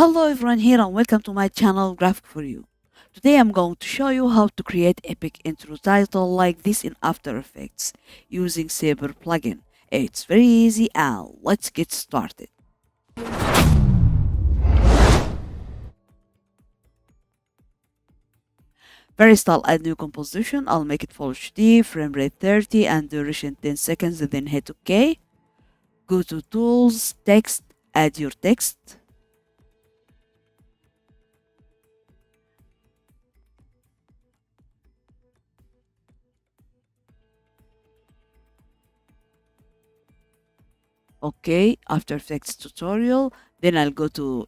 Hello everyone here and welcome to my channel Graphic for You. Today I'm going to show you how to create epic intro title like this in After Effects using Saber plugin. It's very easy and let's get started. First I'll add new composition. I'll make it full HD, frame rate 30 and duration 10 seconds, then hit OK. Go to tools, text, add your text. Okay, After Effects tutorial. Then I'll go to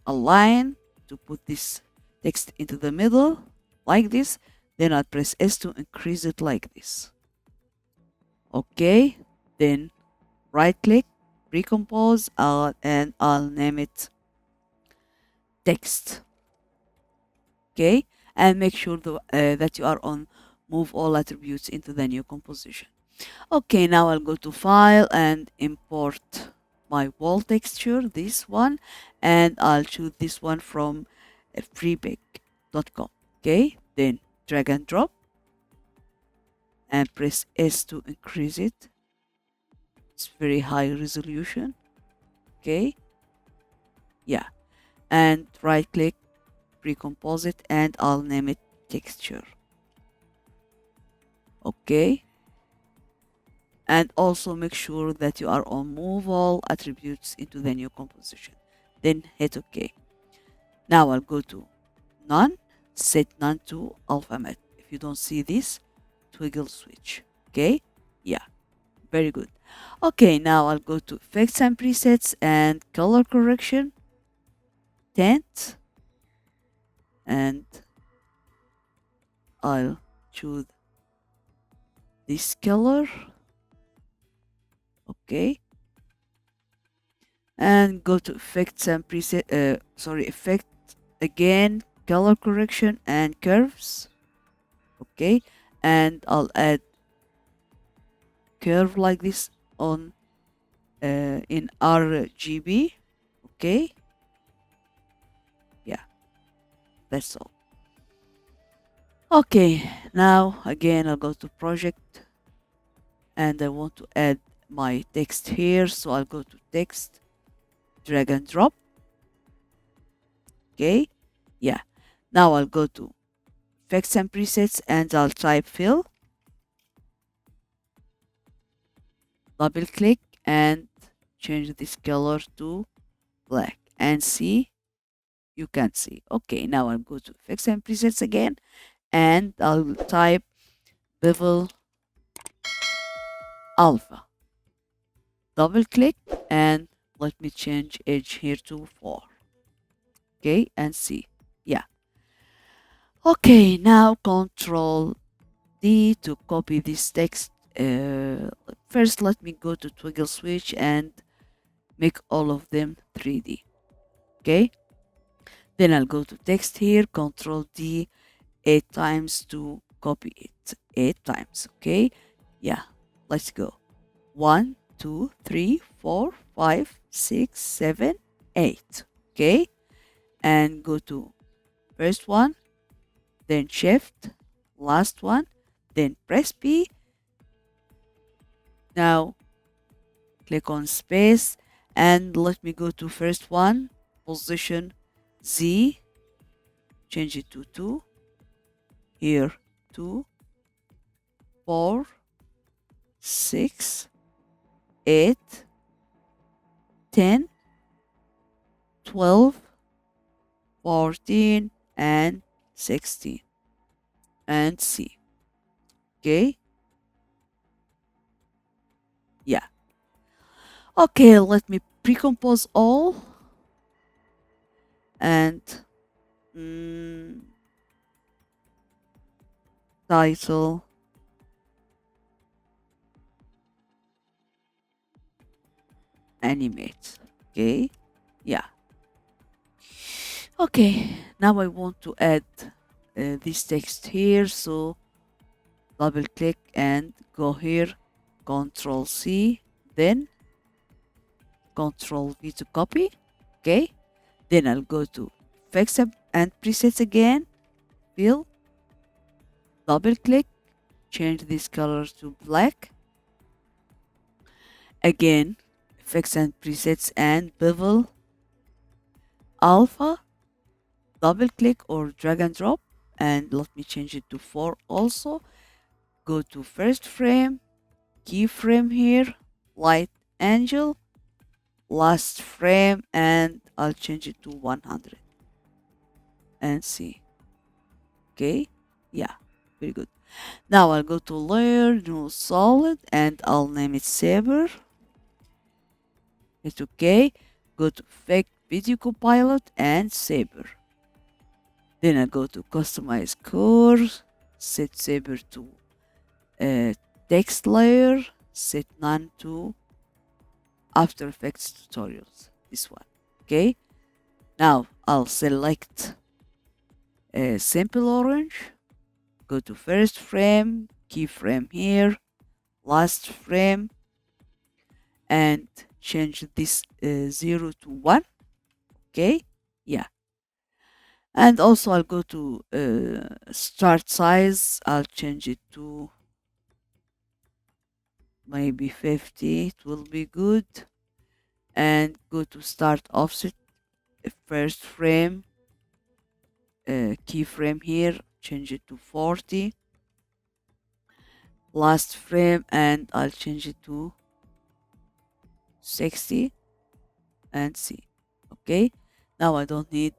align to put this text into the middle like this. Then I'll press S to increase it like this. Okay, then right click, recompose, and I'll name it text. Okay, and make sure that you are on move all attributes into the new composition. Okay, now I'll go to file and import my wall texture, this one, and I'll choose this one from freepik.com. Okay, then drag and drop and press S to increase it. It's very high resolution. Okay, yeah, and right click, recompose it, and I'll name it texture. Okay, and also make sure that you are on move all attributes into the new composition, then hit OK. Now I'll go to none, set none to alphabet. If you don't see this, toggle switch. Okay, yeah, very good. Okay, now I'll go to effects and presets and color correction, tint, and I'll choose this color. Okay, and go to effects and preset, effect again, color correction and curves. Okay, and I'll add curve like this on in RGB. Okay, yeah, that's all. Okay, now again I'll go to project and I want to add my text here, so I'll go to text, drag and drop. Okay, yeah, now I'll go to effects and presets and I'll type fill, double click and change this color to black and see, you can see. Okay, now I'll go to effects and presets again and I'll type bevel alpha, double click and let me change edge here to 4. Okay, and see, yeah. Okay, now control D to copy this text. First let me go to toggle switch and make all of them 3D. Okay, then I'll go to text here, control D 8 times to copy it 8 times. Okay, yeah, let's go. 1 2 3 4 5 6 7 8. Okay, and go to first one, then shift, last one, then press P. Now click on space and let me go to first one, position Z, change it to 2, here 2, 4, 6, 8, 10, 12, 14 and 16 and C. Okay, yeah. Okay, let me pre-compose all and title animate. Okay, yeah. Okay, now I want to add this text here, so double click and go here, Control C, then Control V to copy. Okay, Then I'll go to Effects and Presets again, Fill, double click, change this color to black. Again, Effects and Presets and Bevel, Alpha, double click or drag and drop, and let me change it to 4 also. Go to first frame, keyframe here, light angel, last frame, and I'll change it to 100 and see. Okay, yeah, very good. Now I'll go to layer, new solid, and I'll name it Saber. Hit OK. Go to Effect, Video Copilot, and Saber. Then I go to Customize Core, set Saber to Text Layer, set None to After Effects Tutorials. This one. Okay. Now I'll select Simple Orange. Go to first frame, keyframe here, last frame, and change this 0 to 1. Okay, yeah. And also I'll go to start size. I'll change it to maybe 50. It will be good. And go to start offset, first frame, keyframe here, change it to 40. Last frame, and I'll change it to 60 and see. Okay, now I don't need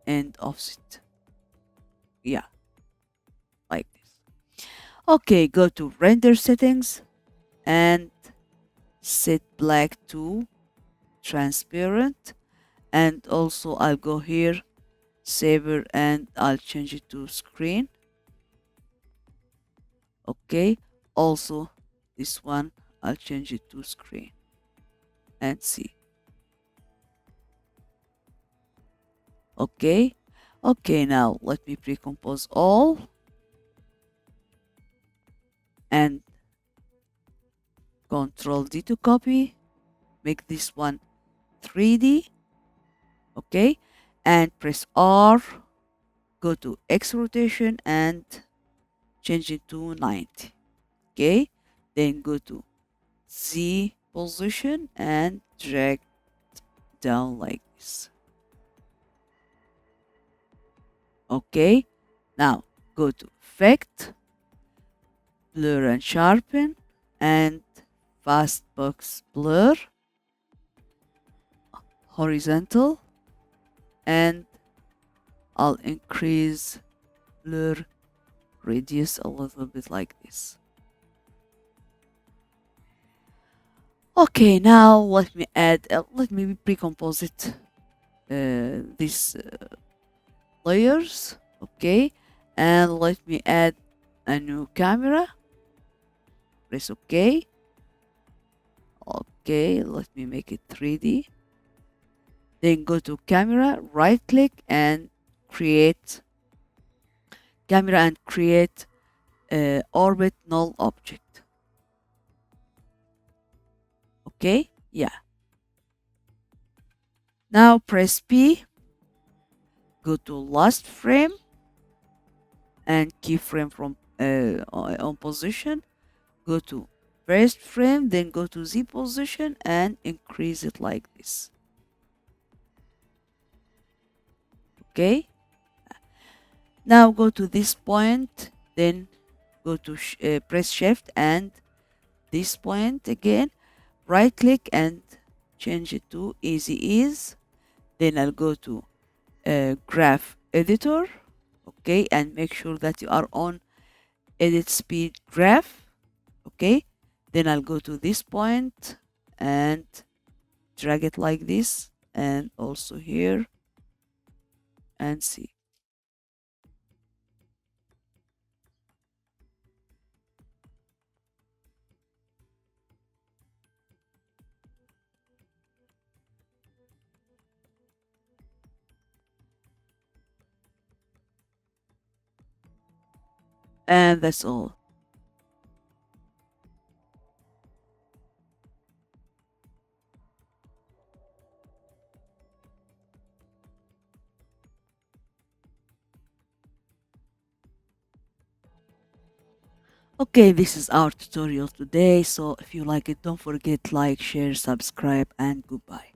end offset. Yeah, like this. Okay, go to render settings and set black to transparent, and also I'll go here, Saber, and I'll change it to screen. Okay, also this one I'll change it to screen and see. Okay, okay, now let me pre-compose all and Control D to copy, make this one 3D. Okay, and press R, go to X rotation and change it to 90. Okay, then go to Z position and drag down like this. Okay, now go to Effect, Blur and Sharpen, and Fastbox Blur, Horizontal, and I'll increase blur radius a little bit like this. Okay, now let me add, let me pre-compose it, these layers. Okay, and let me add a new camera. Press OK. Okay, let me make it 3D. Then go to camera, right click, and create camera and create orbit null object. Okay, yeah. Now press P, go to last frame and keyframe from on position, go to first frame, then go to Z position and increase it like this. Okay, now go to this point, then go to press shift and this point again, right click and change it to easy ease. Then I'll go to graph editor. Okay, and make sure that you are on edit speed graph. Okay, then I'll go to this point and drag it like this, and also here, and see. And that's all. Okay, this is our tutorial today. So if you like it, don't forget like, share, subscribe, and goodbye.